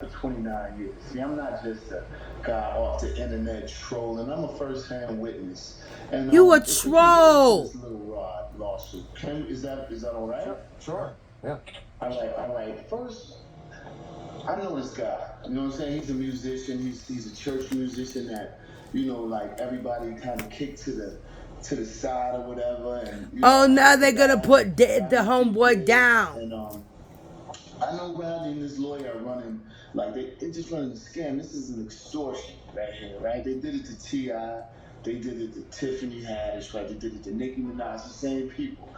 For 29 years. See, I'm not just a guy off the internet trolling. I'm a first-hand witness. And You a if we can get into troll. this little lawsuit, is that all right? Sure. Yeah. All right. First, I know this guy. You know what I'm saying? He's a musician. He's a church musician that, like everybody kind of kicked to the side or whatever. And Oh, I now heard the they're gonna guy, put the Rodney homeboy King, down. and I know Rodney and his lawyer are running, like, they're just running a scam. This is an extortion right here, right? They did it to T.I., they did it to Tiffany Haddish, right? They did it to Nicki Minaj, the same people.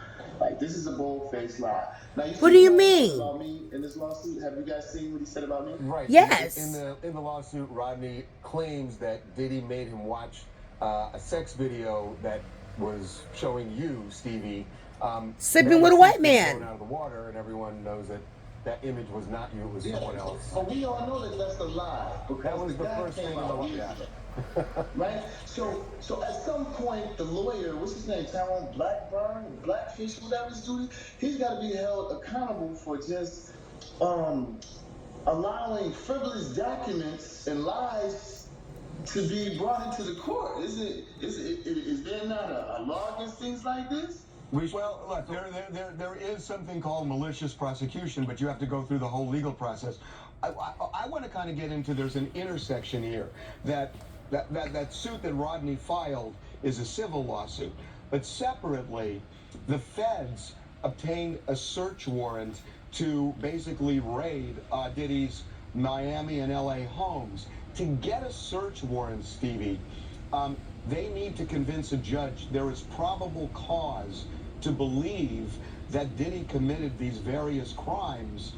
Like, this is a bold-faced lie. Now, you What see do you what he said mean? about me in this lawsuit? Have you guys seen what he said about me? Right. Yes. In the lawsuit, Rodney claims that Diddy made him watch a sex video that was showing you, Stevie, Sleeping with a white man. Blown out of the water, and everyone knows that image was not you; it was someone else. But we all know that that's a lie. That was the guy first thing came in the out law. years Yeah. ago. Right? So at some point, the lawyer, what's his name, Tyrone Blackburn, Blackfish, whatever his duty, he's got to be held accountable for just allowing frivolous documents and lies to be brought into the court. Is there not a law against things like this? Well, look, there is something called malicious prosecution, but you have to go through the whole legal process. I want to kind of get into, there's an intersection here. That suit that Rodney filed is a civil lawsuit. But separately, the feds obtained a search warrant to basically raid Diddy's Miami and LA homes. To get a search warrant, Stevie, they need to convince a judge there is probable cause to believe that Diddy committed these various crimes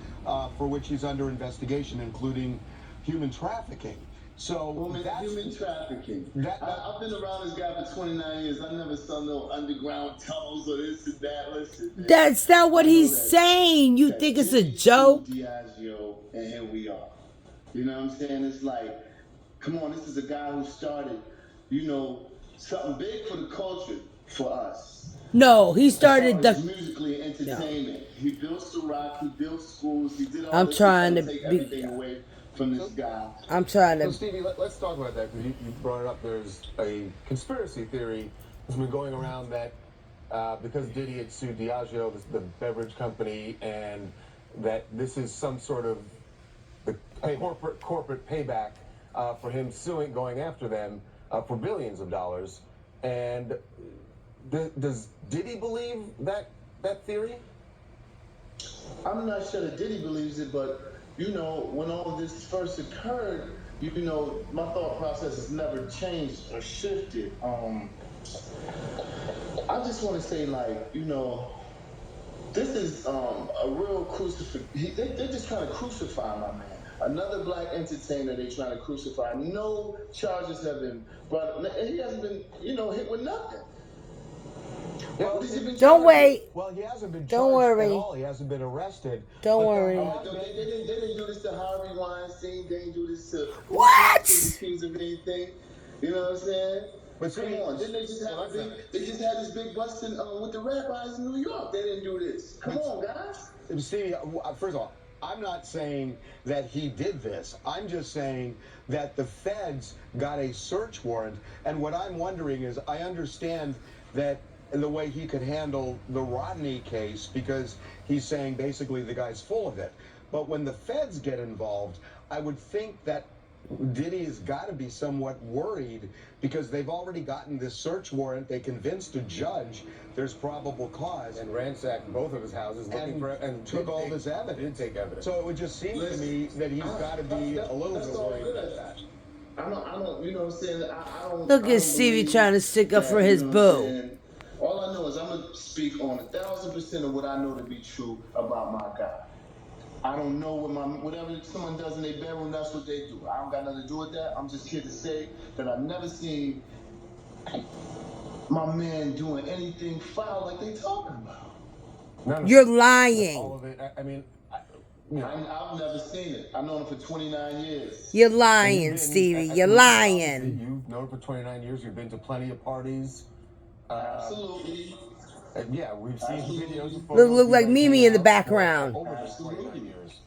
for which he's under investigation, including human trafficking. So that's human trafficking. I've been around this guy for 29 years. I never saw no underground tunnels or this and that. Listen, man. That's not what he's saying. You think it's a joke? Diageo, and here we are. You know what I'm saying? It's like, come on, this is a guy who started, something big for the culture for us. No, he started the musically and entertainment. No. He built Ciroc, he built schools, he did all I'm this trying to take everything away from this guy. I'm trying to. So Stevie, let's talk about that, because you brought it up. There's a conspiracy theory that's been going around that because Diddy had sued Diageo, the beverage company, and that this is some sort of the corporate payback for him going after them for billions of dollars. And does Diddy believe that theory? I'm not sure that Diddy believes it, but when all of this first occurred, my thought process has never changed or shifted. I just want to say, this is a real crucifixion. They're just trying to crucify my man. Another black entertainer they're trying to crucify. No charges have been brought up. And he hasn't been, hit with nothing. Well, don't wait. Well, he hasn't been charged Don't worry. at all. He hasn't been arrested. Don't worry. They didn't do this to Harvey Weinstein. They didn't do this to What? Accused of anything. You know what I'm saying? But come on, didn't they just have they just had this big busting with the rabbis in New York? They didn't do this. Come on, guys. Stevie, first of all, I'm not saying that he did this. I'm just saying that the feds got a search warrant. And what I'm wondering is, I understand that the way he could handle the Rodney case, because he's saying basically the guy's full of it. But when the feds get involved, I would think that Diddy has got to be somewhat worried, because they've already gotten this search warrant. They convinced a judge there's probable cause, and ransacked both of his houses looking for, and took all this evidence. Did take evidence. So it would just seem to me that he's got to be a little bit worried about that. I don't, you know what I'm saying? I don't. Look at Stevie trying to stick up for his boo. All I know is I'm gonna speak on 1,000% of what I know to be true about my guy. I don't know whatever someone does in their bedroom, that's what they do. I don't got nothing to do with that. I'm just here to say that I've never seen my man doing anything foul like they talking about. You're lying. All of it. I mean, I've never seen it. I've known him for 29 years. You're lying, Stevie. You're lying. You've known him for 29 years. You've been to plenty of parties. Absolutely. Yeah, we've seen videos of Look like Mimi in the background. Over the 29 years.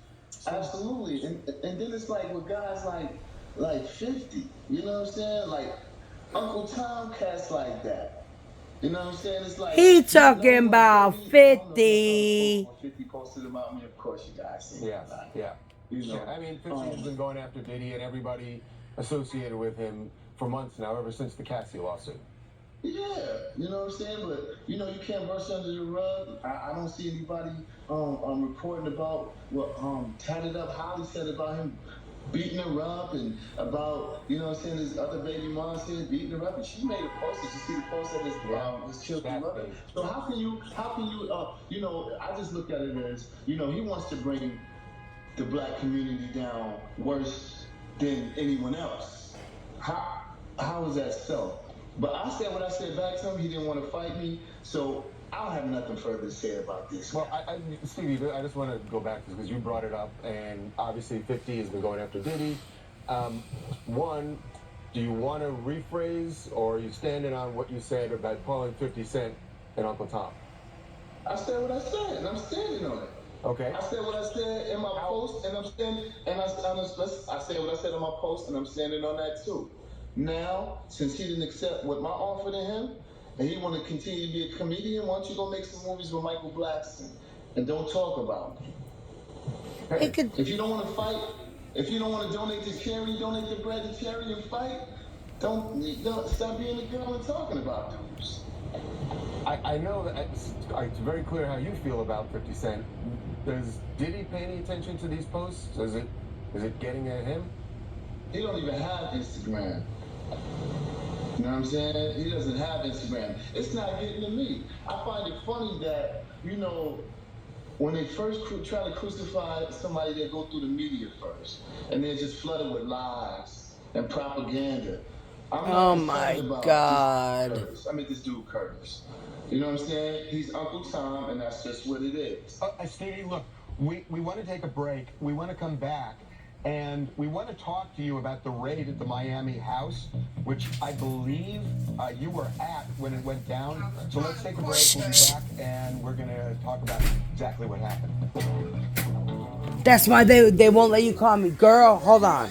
Absolutely, and then it's like with guys like 50, you know what I'm saying? Like Uncle Tom cats like that. You know what I'm saying? It's like He you know talking when about Diddy, I don't know if y'all saw the post 50. when 50 posted about me. Of course you guys seen it, Yes, right? yeah. You Yeah, know. I mean, 50 has been going after Diddy and everybody associated with him for months now, ever since the Cassie lawsuit. Yeah, you know what I'm saying? But you know, you can't brush under the rug. I don't see anybody reporting about what tatted up Holly said about him beating her up and about, you know what I'm saying, his other baby mom said beating her up and she made a post. Did you see the post that Yeah, his children scat love it? thing. So how can you you know, I just look at it as, you know, he wants to bring the black community down worse than anyone else. How how is that so? But I said what I said back to him. He didn't want to fight me, so I don't have nothing further to say about this Well, guy. Stevie, I just want to go back to this because you brought it up, and obviously 50 has been going after Diddy. One, do you want to rephrase, or are you standing on what you said about calling 50 Cent and Uncle Tom? I said what I said, and I'm standing on it. Okay. I said what I said in my post, and I'm standing. And I said what I said in my post, and I'm standing on that too. Now, since he didn't accept what my offer to him, and he want to continue to be a comedian, why don't you go make some movies with Michael Blackson and don't talk about me? It could. If you don't want to fight, if you don't want to donate to charity, donate the bread to charity and fight. Don't stop being a girl and talking about dudes. I know that it's very clear how you feel about 50 Cent. Does Diddy pay any attention to these posts? Is it getting at him? He don't even have Instagram. You know what I'm saying? He doesn't have Instagram. It's not getting to me. I find it funny that, you know, when they first try to crucify somebody, they go through the media first. And they're just flooded with lies and propaganda. I'm not Oh concerned my about this God. Curtis. I mean, this dude Curtis. You know what I'm saying? He's Uncle Tom, and that's just what it is. Stevie, look, we want to take a break. We want to come back, and we want to talk to you about the raid at the Miami house, which I believe you were at when it went down. So let's take a break. We'll be back, and we're going to talk about exactly what happened. That's why they won't let you call me girl. Hold on.